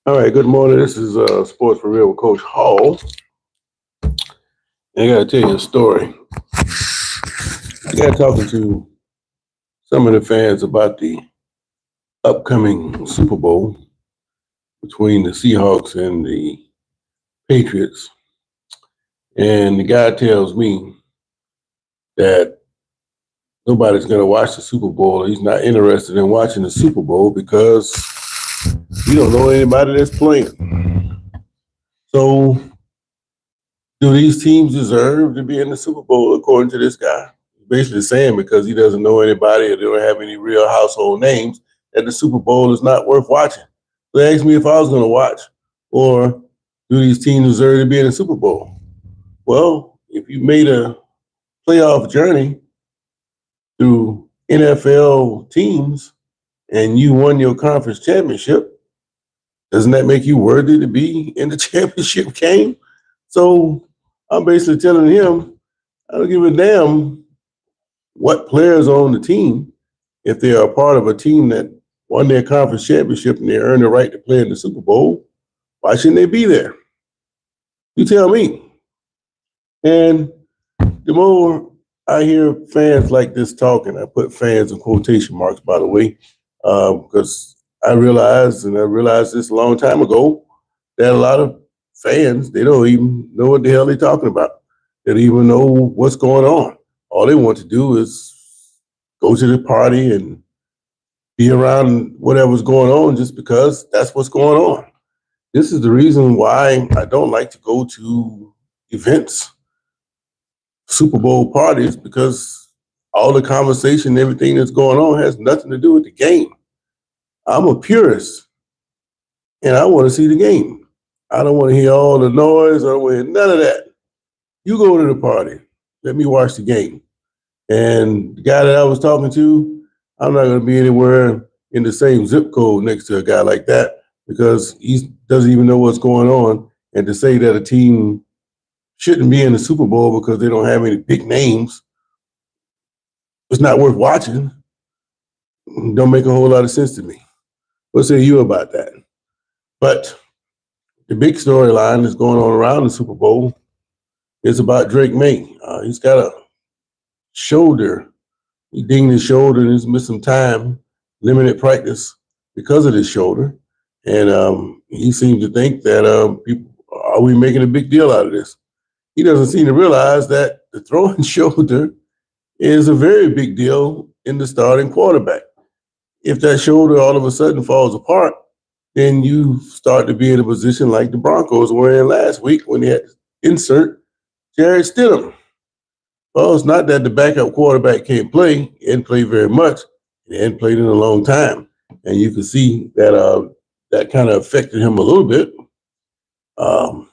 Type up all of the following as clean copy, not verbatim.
All right, good morning. This is Sports for Real with Coach Hall. And I got to tell you a story. I got talking to some of the fans about the upcoming Super Bowl between the Seahawks and the Patriots. And the guy tells me that nobody's going to watch the Super Bowl. He's not interested in watching the Super Bowl because you don't know anybody that's playing. So, do these teams deserve to be in the Super Bowl, according to this guy? Basically saying because he doesn't know anybody or they don't have any real household names, that the Super Bowl is not worth watching. So they asked me if I was going to watch, or do these teams deserve to be in the Super Bowl? Well, if you made a playoff journey through NFL teams and you won your conference championship, doesn't that make you worthy to be in the championship game? So I'm basically telling him, I don't give a damn what players are on the team. If they are a part of a team that won their conference championship and they earned the right to play in the Super Bowl, why shouldn't they be there? You tell me. And the more I hear fans like this talking, I put fans in quotation marks, by the way, because I realized this a long time ago, that a lot of fans, they don't even know what the hell they're talking about. They don't even know what's going on. All they want to do is go to the party and be around whatever's going on just because that's what's going on. This is the reason why I don't like to go to events, Super Bowl parties, because all the conversation, everything that's going on has nothing to do with the game. I'm a purist and I want to see the game. I don't want to hear all the noise. I don't want to hear none of that. You go to the party. Let me watch the game. And the guy that I was talking to, I'm not going to be anywhere in the same zip code next to a guy like that because he doesn't even know what's going on. And to say that a team shouldn't be in the Super Bowl because they don't have any big names, it's not worth watching. Don't make a whole lot of sense to me. What say you about that? But the big storyline that's going on around the Super Bowl is about Drake May. He's got a shoulder. He dinged his shoulder and he's missed some time, limited practice because of his shoulder. And he seems to think that people are we making a big deal out of this? He doesn't seem to realize that the throwing shoulder is a very big deal in the starting quarterback. If that shoulder all of a sudden falls apart, then you start to be in a position like the Broncos were in last week when they had to insert Jared Stidham. Well, it's not that the backup quarterback can't play. He hadn't played very much. He hadn't played in a long time. And you can see that that kind of affected him a little bit. Um,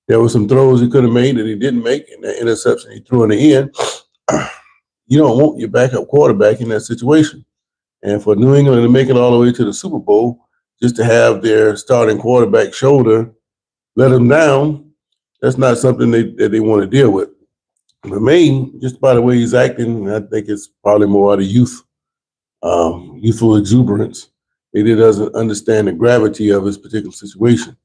there were some throws he could have made that he didn't make, and that interception he threw in the end. You don't want your backup quarterback in that situation. And for New England to make it all the way to the Super Bowl, just to have their starting quarterback shoulder let them down, that's not something that they want to deal with. For me, just by the way he's acting, I think it's probably more out of youth, youthful exuberance. He doesn't understand the gravity of his particular situation.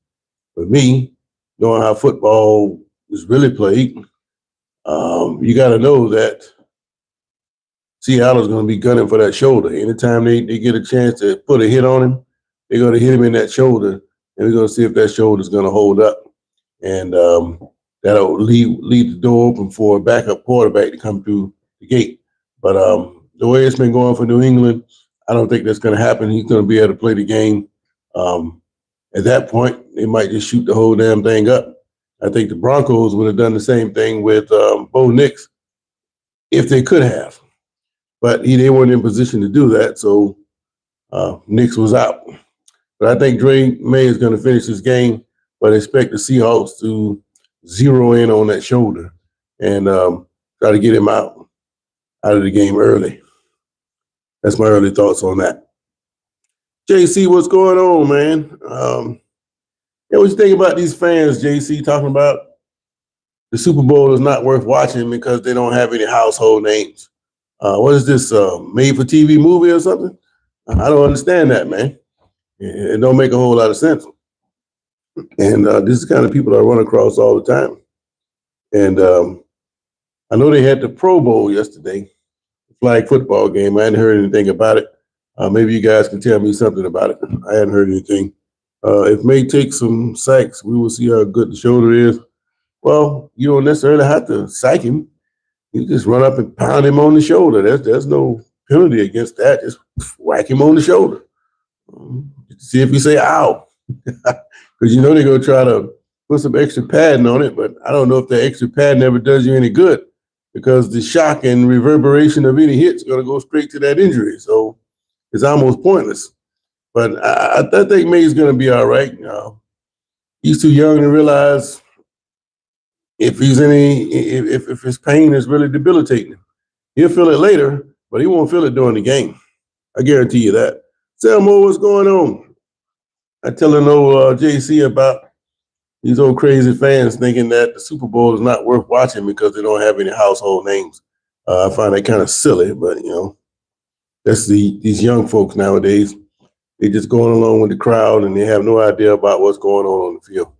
For me, knowing how football is really played, you got to know that Seattle's going to be gunning for that shoulder. Anytime they get a chance to put a hit on him, they're going to hit him in that shoulder, and we're going to see if that shoulder is going to hold up. And that'll leave the door open for a backup quarterback to come through the gate. But the way it's been going for New England, I don't think that's going to happen. He's going to be able to play the game. At that point, they might just shoot the whole damn thing up. I think the Broncos would have done the same thing with Bo Nix if they could have. But they weren't in position to do that, so Nix was out. But I think Drake May is going to finish this game, but I expect the Seahawks to zero in on that shoulder and try to get him out of the game early. That's my early thoughts on that. JC, what's going on, man? What you think about these fans, JC, talking about the Super Bowl is not worth watching because they don't have any household names? What is this, made-for-TV movie or something? I don't understand that, man. It don't make a whole lot of sense. And this is the kind of people I run across all the time. And I know they had the Pro Bowl yesterday, flag football game. I hadn't heard anything about it. Maybe you guys can tell me something about it. I hadn't heard anything. If May takes some sacks, we will see how good the shoulder is. Well, you don't necessarily have to sack him. You just run up and pound him on the shoulder. There's no penalty against that. Just whack him on the shoulder. See if you say ow. Because you know they're going to try to put some extra padding on it, but I don't know if that extra padding ever does you any good because the shock and reverberation of any hit is going to go straight to that injury. So it's almost pointless. But I think May's going to be all right. He's too young to realize if if his pain is really debilitating. He'll feel it later, but he won't feel it during the game. I guarantee you that. Selmo, what's going on? I tell old JC about these old crazy fans thinking that the Super Bowl is not worth watching because they don't have any household names. I find that kind of silly, but that's these young folks nowadays. They're just going along with the crowd and they have no idea about what's going on the field.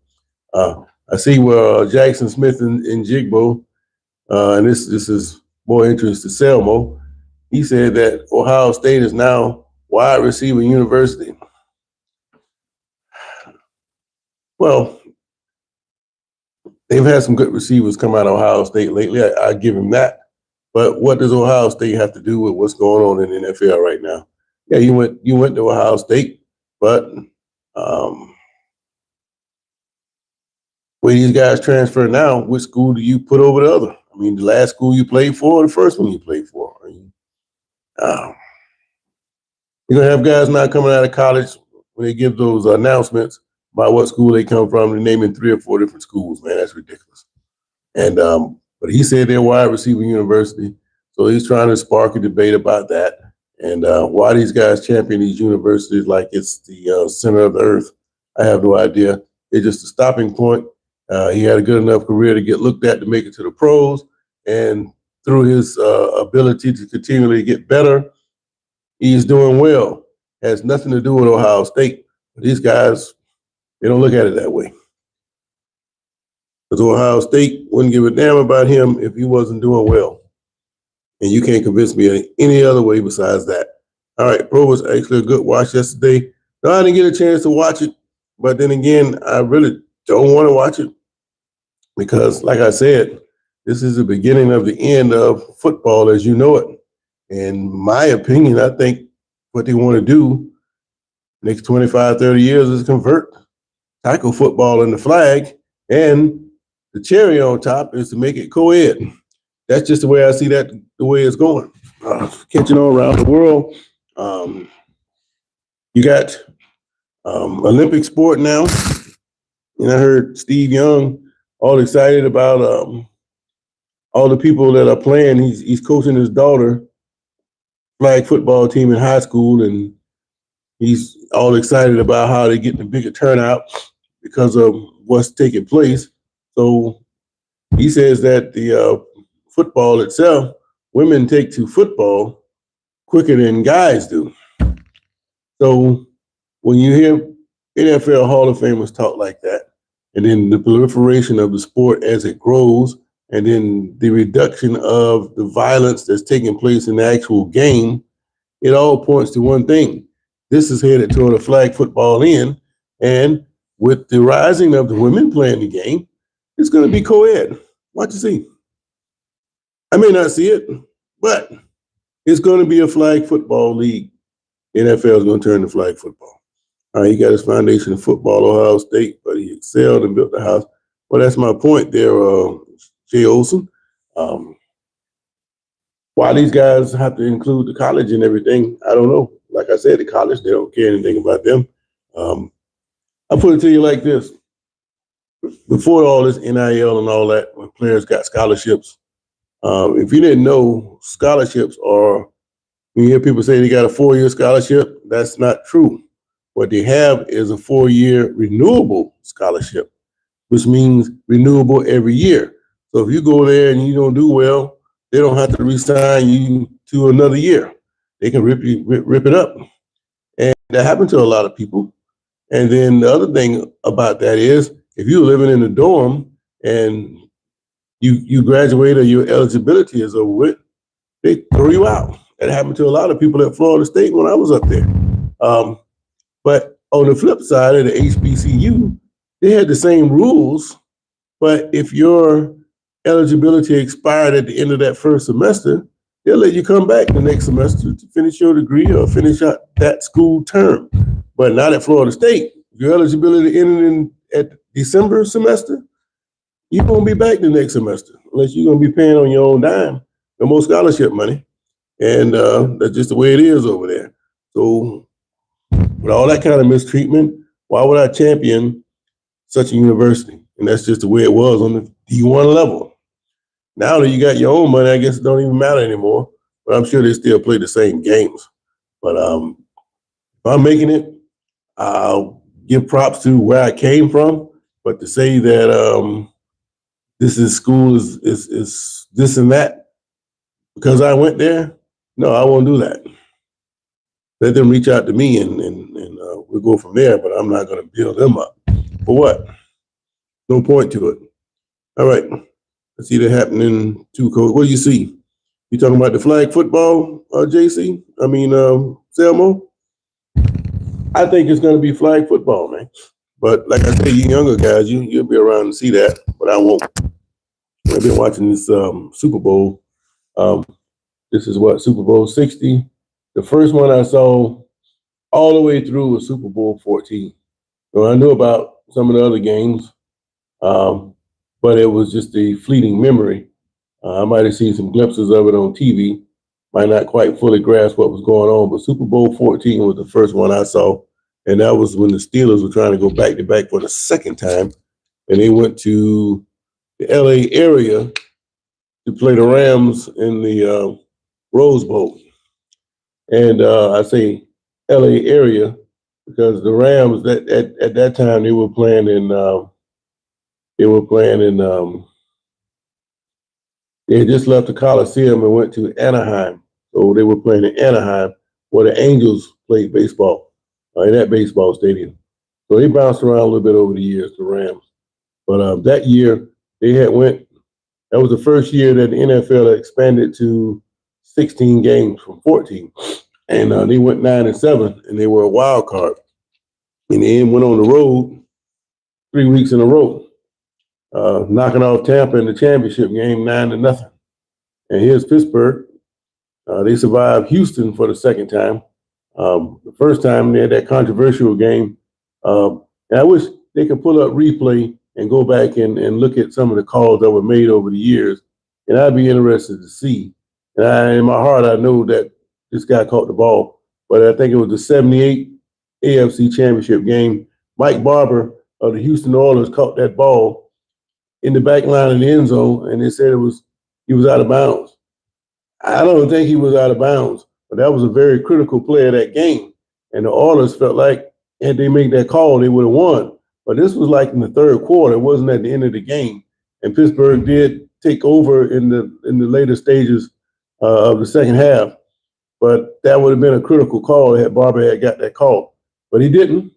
I see where Jackson Smith and Jigbo, and this is more interest to Selmo. He said that Ohio State is now wide receiver university. Well, they've had some good receivers come out of Ohio State lately. I give him that. But what does Ohio State have to do with what's going on in the NFL right now? Yeah, you went to Ohio State, but where these guys transfer now, which school do you put over the other? I mean, the last school you played for, or the first one you played for? You're gonna have guys now coming out of college when they give those announcements about what school they come from. They're naming 3 or 4 different schools. Man, that's ridiculous. And but he said they're wide receiver university, so he's trying to spark a debate about that. And why these guys champion these universities like it's the center of the earth, I have no idea. It's just a stopping point. He had a good enough career to get looked at to make it to the pros, and through his ability to continually get better, he's doing well. Has nothing to do with Ohio State. But these guys, they don't look at it that way. Because Ohio State wouldn't give a damn about him if he wasn't doing well. And you can't convince me any other way besides that. All right, Pro was actually a good watch yesterday. No, I didn't get a chance to watch it. But then again, I really don't want to watch it. Because, like I said, this is the beginning of the end of football as you know it. In my opinion, I think what they want to do next 25, 30 years is convert tackle football into flag, and the cherry on top is to make it co-ed. That's just the way I see that, the way it's going. Catching on around the world. You got Olympic sport now. And I heard Steve Young all excited about all the people that are playing. He's coaching his daughter flag football team in high school, and he's all excited about how they get the bigger turnout because of what's taking place. So he says that the football itself, women take to football quicker than guys do. So when you hear NFL Hall of Famers talk like that, and then the proliferation of the sport as it grows, and then the reduction of the violence that's taking place in the actual game, it all points to one thing. This is headed toward a flag football end, and with the rising of the women playing the game, it's going to be co-ed. Watch and see. I may not see it, but it's going to be a flag football league. NFL is going to turn to flag football. All right, he got his foundation in football, Ohio State, but he excelled and built the house. Well, that's my point there, Jay Olson. Why these guys have to include the college and everything, I don't know. Like I said, the college, they don't care anything about them. I'll put it to you like this. Before all this NIL and all that, when players got scholarships, if you didn't know, scholarships are, when you hear people say they got a 4-year scholarship, that's not true. What they have is a 4-year renewable scholarship, which means renewable every year. So if you go there and you don't do well, they don't have to re-sign you to another year. They can rip it up. And that happened to a lot of people. And then the other thing about that is if you're living in a dorm and you graduate or your eligibility is over with, they throw you out. That happened to a lot of people at Florida State when I was up there. But on the flip side of the HBCU, they had the same rules, but if your eligibility expired at the end of that first semester, they'll let you come back the next semester to finish your degree or finish out that school term. But not at Florida State. If your eligibility ended at December semester, you're going to be back the next semester, unless you're going to be paying on your own dime, no more scholarship money. And that's just the way it is over there. So with all that kind of mistreatment, why would I champion such a university? And that's just the way it was on the D1 level. Now that you got your own money, I guess it don't even matter anymore. But I'm sure they still play the same games. But if I'm making it, I'll give props to where I came from. But to say that this is school is this and that because I went there, no, I won't do that. Let them reach out to me and we'll go from there. But I'm not going to build them up. For what? No point to it. All right. I see that happening too, Coach. What do you see? You talking about the flag football, JC? I mean, Selmo? I think it's going to be flag football, man. But like I say, you younger guys, you'll be around to see that, but I won't. I've been watching this Super Bowl. This is what, Super Bowl 60? The first one I saw all the way through was Super Bowl 14. So I knew about some of the other games, but it was just a fleeting memory. I might have seen some glimpses of it on TV, might not quite fully grasp what was going on, but Super Bowl 14 was the first one I saw. And that was when the Steelers were trying to go back to back for the second time. And they went to the LA area to play the Rams in the Rose Bowl. And I say LA area because the Rams at that time they were playing in they had just left the Coliseum and went to Anaheim. So they were playing in Anaheim where the Angels played baseball in that baseball stadium. So they bounced around a little bit over the years, the Rams. But that year that was the first year that the NFL had expanded to 16 games from 14. And they went 9-7 and they were a wild card. And they went on the road 3 weeks in a row. Knocking off Tampa in the championship game 9-0. And here's Pittsburgh. They survived Houston for the second time. The first time they had that controversial game. And I wish they could pull up replay and go back and look at some of the calls that were made over the years. And I'd be interested to see. And in my heart, I know that this guy caught the ball. But I think it was the 78 AFC championship game. Mike Barber of the Houston Oilers caught that ball in the back line of the end zone, and they said he was out of bounds. I don't think he was out of bounds, but that was a very critical play of that game. And the Oilers felt like had they made that call, they would have won. But this was like in the third quarter. It wasn't at the end of the game. And Pittsburgh did take over in the later stages of the second half. But that would have been a critical call had Barber had got that call. But he didn't.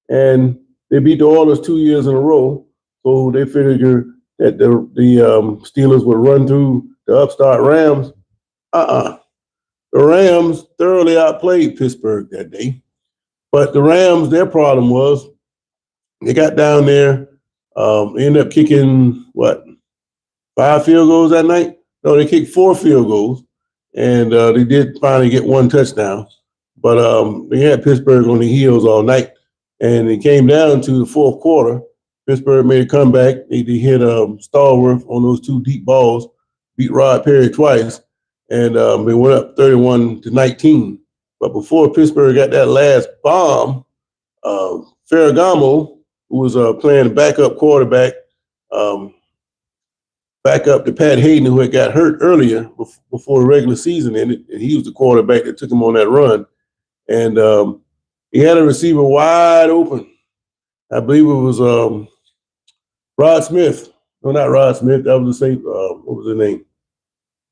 And they beat the Oilers 2 years in a row. So they figured that the Steelers would run through the upstart Rams. The Rams thoroughly outplayed Pittsburgh that day. But the Rams, their problem was they got down there, ended up kicking, 5 field goals that night? No, they kicked 4 field goals, and they did finally get 1 touchdown. But they had Pittsburgh on the heels all night, and it came down to the fourth quarter. Pittsburgh made a comeback. They hit Stallworth on those 2 deep balls, beat Rod Perry twice, and they went up 31-19. But before Pittsburgh got that last bomb, Ferragamo, who was playing the backup quarterback, backup to Pat Hayden, who had got hurt earlier before the regular season ended, and he was the quarterback that took him on that run. And he had a receiver wide open. I believe it was Rod Smith. No, not Rod Smith. That was the same. What was his name?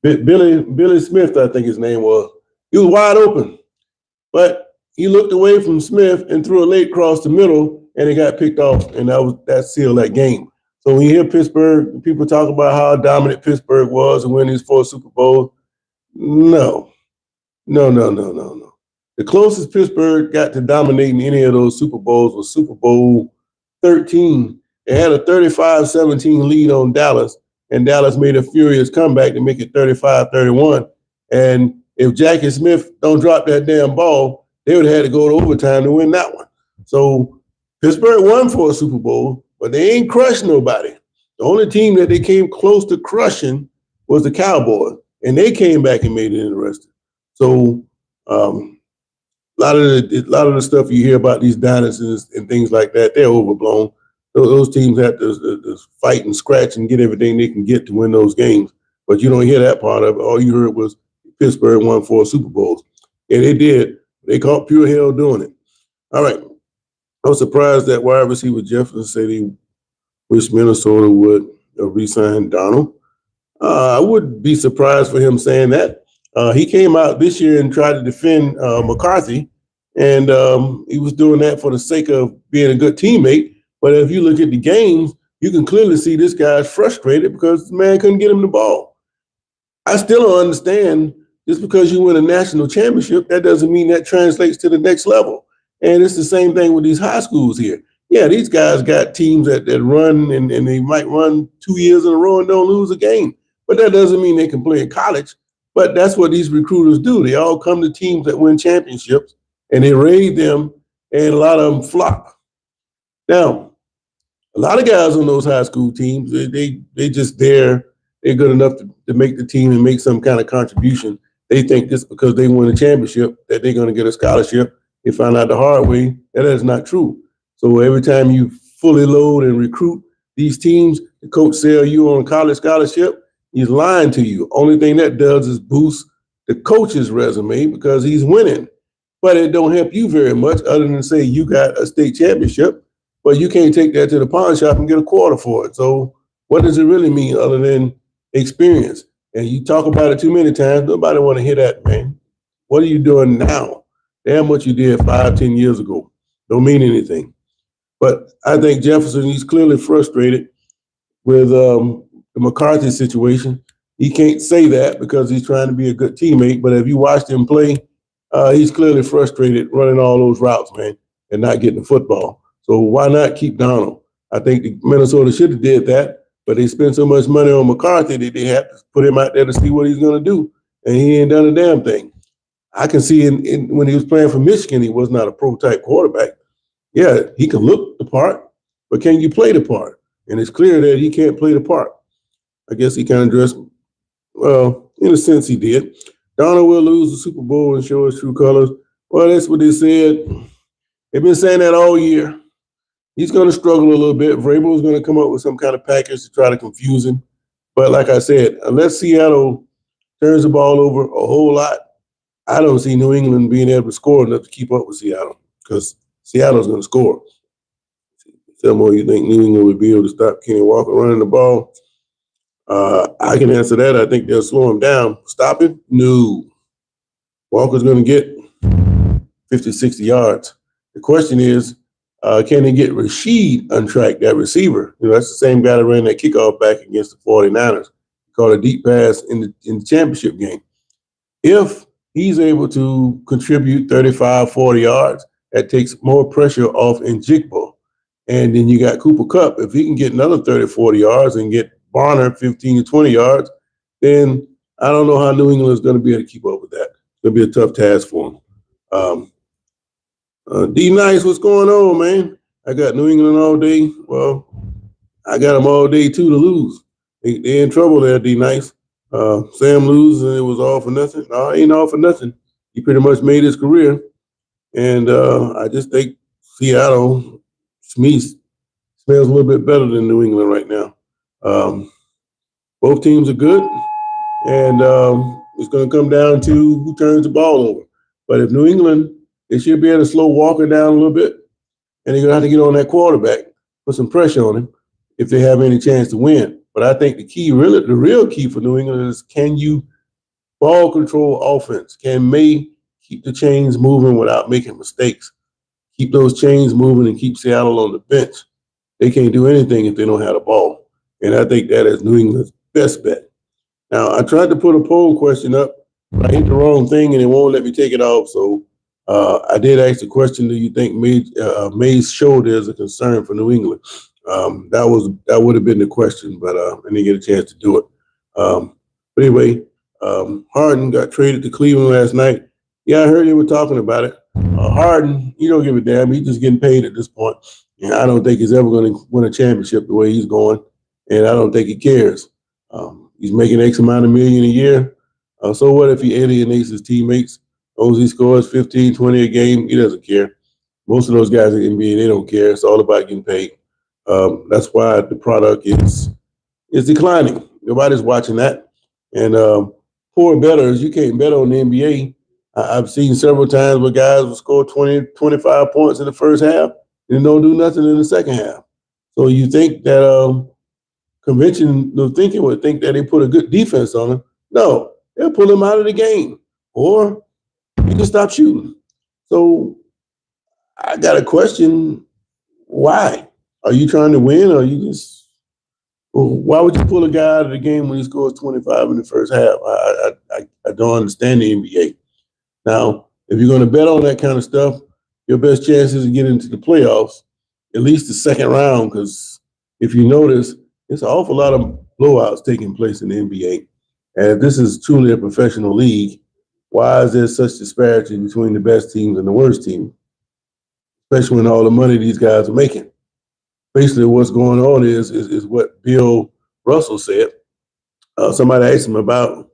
Billy Smith, I think his name was. He was wide open, but he looked away from Smith and threw a late cross the middle, and it got picked off, and that sealed that game. So when you hear Pittsburgh, people talk about how dominant Pittsburgh was and win these 4 Super Bowls. No, no, no, no, no, no. The closest Pittsburgh got to dominating any of those Super Bowls was Super Bowl 13. They had a 35-17 lead on Dallas, and Dallas made a furious comeback to make it 35-31. And if Jackie Smith don't drop that damn ball, they would have had to go to overtime to win that one. So Pittsburgh won for a Super Bowl, but they ain't crushed nobody. The only team that they came close to crushing was the Cowboys, and they came back and made it interesting. So a lot of the stuff you hear about these dynasties and things like that, they're overblown. Those teams have to fight and scratch and get everything they can get to win those games. But you don't hear that part of it. All you heard was Pittsburgh won 4 Super Bowls. And they did. They caught pure hell doing it. All right. I was surprised that wide receiver Jefferson said he wished Minnesota would re-sign Donald. I would be surprised for him saying that. He came out this year and tried to defend McCarthy, and he was doing that for the sake of being a good teammate. But if you look at the games, you can clearly see this guy's frustrated because the man couldn't get him the ball. I still don't understand, just because you win a national championship, that doesn't mean that translates to the next level. And it's the same thing with these high schools here. Yeah, these guys got teams that run, and they might run 2 years in a row and don't lose a game. But that doesn't mean they can play in college. But that's what these recruiters do. They all come to teams that win championships, and they raid them, and a lot of them flop. Now, a lot of guys on those high school teams, they just there. They're good enough to make the team and make some kind of contribution. They think just because they win a championship that they're going to get a scholarship. They find out the hard way that is not true. So every time you fully load and recruit these teams, the coach sell you on a college scholarship, he's lying to you. Only thing that does is boost the coach's resume because he's winning. But it don't help you very much other than say you got a state championship, but you can't take that to the pawn shop and get a quarter for it. So what does it really mean other than experience? And you talk about it too many times, nobody want to hear that, man. What are you doing now? Damn what you did 5-10 years ago. Don't mean anything. But I think Jefferson, he's clearly frustrated with the McCarthy situation. He can't say that because he's trying to be a good teammate. But if you watched him play, he's clearly frustrated running all those routes, man, and not getting the football. So why not keep Donald? I think Minnesota should have did that, but they spent so much money on McCarthy that they had to put him out there to see what he's going to do, and he ain't done a damn thing. I can see when he was playing for Michigan, he was not a pro-type quarterback. Yeah, he can look the part, but can you play the part? And it's clear that he can't play the part. I guess he kind of dressed, well, in a sense he did. Donald will lose the Super Bowl and show his true colors. Well, that's what they said. They've been saying that all year. He's going to struggle a little bit. Vrabel is going to come up with some kind of package to try to confuse him. But like I said, unless Seattle turns the ball over a whole lot, I don't see New England being able to score enough to keep up with Seattle because Seattle's going to score. Tell me, you think New England would be able to stop Kenny Walker running the ball? I can answer that. I think they'll slow him down. Stop him? No. Walker's going to get 50, 60 yards. The question is, can they get Rashid untracked, that receiver? You know, that's the same guy that ran that kickoff back against the 49ers. He caught a deep pass in the championship game. If he's able to contribute 35, 40 yards, that takes more pressure off Njigba. And then you got Cooper Kupp. If he can get another 30, 40 yards and get Barner 15 to 20 yards, then I don't know how New England is going to be able to keep up with that. It's going to be a tough task for him. D Nice, what's going on, man? I got New England all day. Well, I got them all day too to lose. They're in trouble there, D Nice. Sam loses and it was all for nothing. No, it ain't all for nothing. He pretty much made his career. And I just think Seattle, smells a little bit better than New England right now. Both teams are good. And it's going to come down to who turns the ball over. But if New England, they should be able to slow Walker down a little bit. And they're going to have to get on that quarterback, put some pressure on him if they have any chance to win. But I think the real key for New England is, can you ball control offense? Can Maye keep the chains moving without making mistakes. Keep those chains moving and keep Seattle on the bench. They can't do anything if they don't have the ball. And I think that is New England's best bet. Now, I tried to put a poll question up, but I hit the wrong thing and it won't let me take it off. So I did ask the question: do you think May's shoulder is a concern for New England? That would have been the question, but I didn't get a chance to do it. But anyway, Harden got traded to Cleveland last night. Yeah, I heard they were talking about it. Harden, he don't give a damn. He's just getting paid at this point. And I don't think he's ever going to win a championship the way he's going. And I don't think he cares. He's making X amount of million a year. So what if he alienates his teammates? He scores 15, 20 a game. He doesn't care. Most of those guys in the NBA, they don't care. It's all about getting paid. That's why the product is declining. Nobody's watching that. And poor bettors, you can't bet on the NBA. I've seen several times where guys will score 20, 25 points in the first half and don't do nothing in the second half. So you think that conventional thinking would think that they put a good defense on them. No, they'll pull them out of the game or you can stop shooting. So I got a question. Why? Are you trying to win or are you just, well, why would you pull a guy out of the game when he scores 25 in the first half? I don't understand the NBA. Now, if you're going to bet on that kind of stuff, your best chance is to get into the playoffs, at least the second round, because if you notice, there's an awful lot of blowouts taking place in the NBA. And if this is truly a professional league, why is there such disparity between the best teams and the worst teams, especially when all the money these guys are making? Basically, what's going on is what Bill Russell said. Somebody asked him about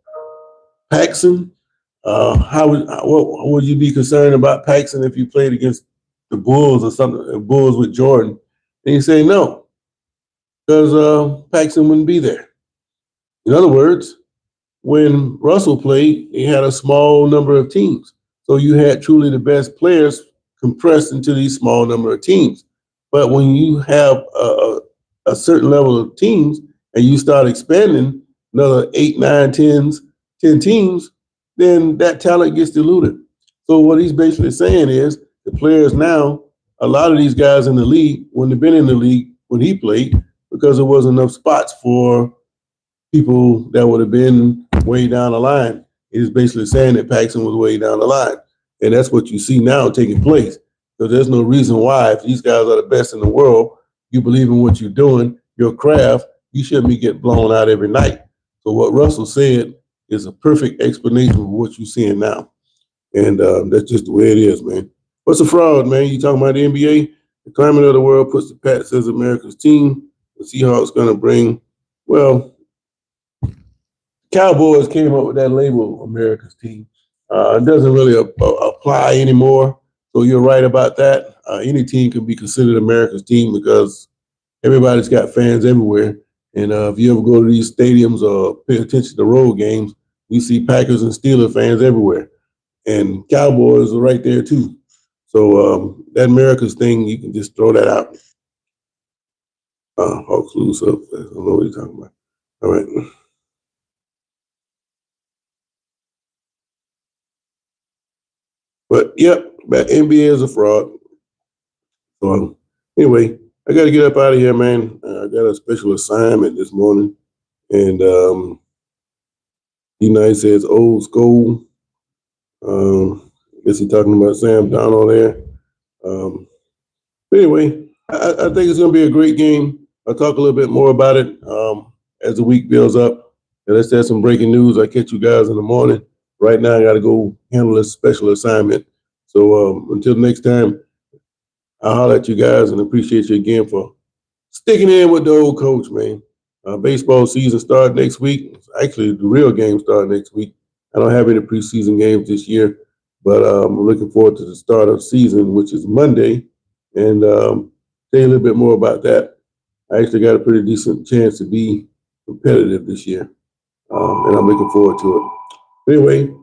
Paxson. What would you be concerned about Paxson if you played against the Bulls or something, the Bulls with Jordan? And he said no, because Paxson wouldn't be there. In other words, when Russell played, he had a small number of teams. So you had truly the best players compressed into these small number of teams. But when you have a certain level of teams and you start expanding another 8, 9, 10 teams, then that talent gets diluted. So what he's basically saying is the players now, a lot of these guys in the league wouldn't have been in the league when he played because there wasn't enough spots for people that would have been way down the line. He's basically saying that Paxson was way down the line. And that's what you see now taking place. So there's no reason why, if these guys are the best in the world, you believe in what you're doing, your craft, you shouldn't be getting blown out every night. So what Russell said is a perfect explanation of what you're seeing now. And that's just the way it is, man. What's a fraud, man? You talking about the NBA? The climate of the world puts the Pats as America's team. The Seahawks going to bring, well, Cowboys came up with that label, America's team. It doesn't really apply anymore. So you're right about that. Any team can be considered America's team because everybody's got fans everywhere. And if you ever go to these stadiums or pay attention to road games, you see Packers and Steelers fans everywhere. And Cowboys are right there too. So that America's thing, you can just throw that out. Hawks lose up. I don't know what you're talking about. All right. But yep, NBA is a fraud. So anyway, I got to get up out of here, man. I got a special assignment this morning, and United says old school. I guess he's talking about Sam Donald there. But anyway, I think it's going to be a great game. I'll talk a little bit more about it as the week builds up. And let's have some breaking news. I'll catch you guys in the morning. Right now, I got to go handle this special assignment. So until next time, I'll holler at you guys and appreciate you again for sticking in with the old coach, man. Baseball season starts next week. Actually, the real game starts next week. I don't have any preseason games this year, but I'm looking forward to the start of season, which is Monday. And tell you a little bit more about that. I actually got a pretty decent chance to be competitive this year, and I'm looking forward to it. Anyway,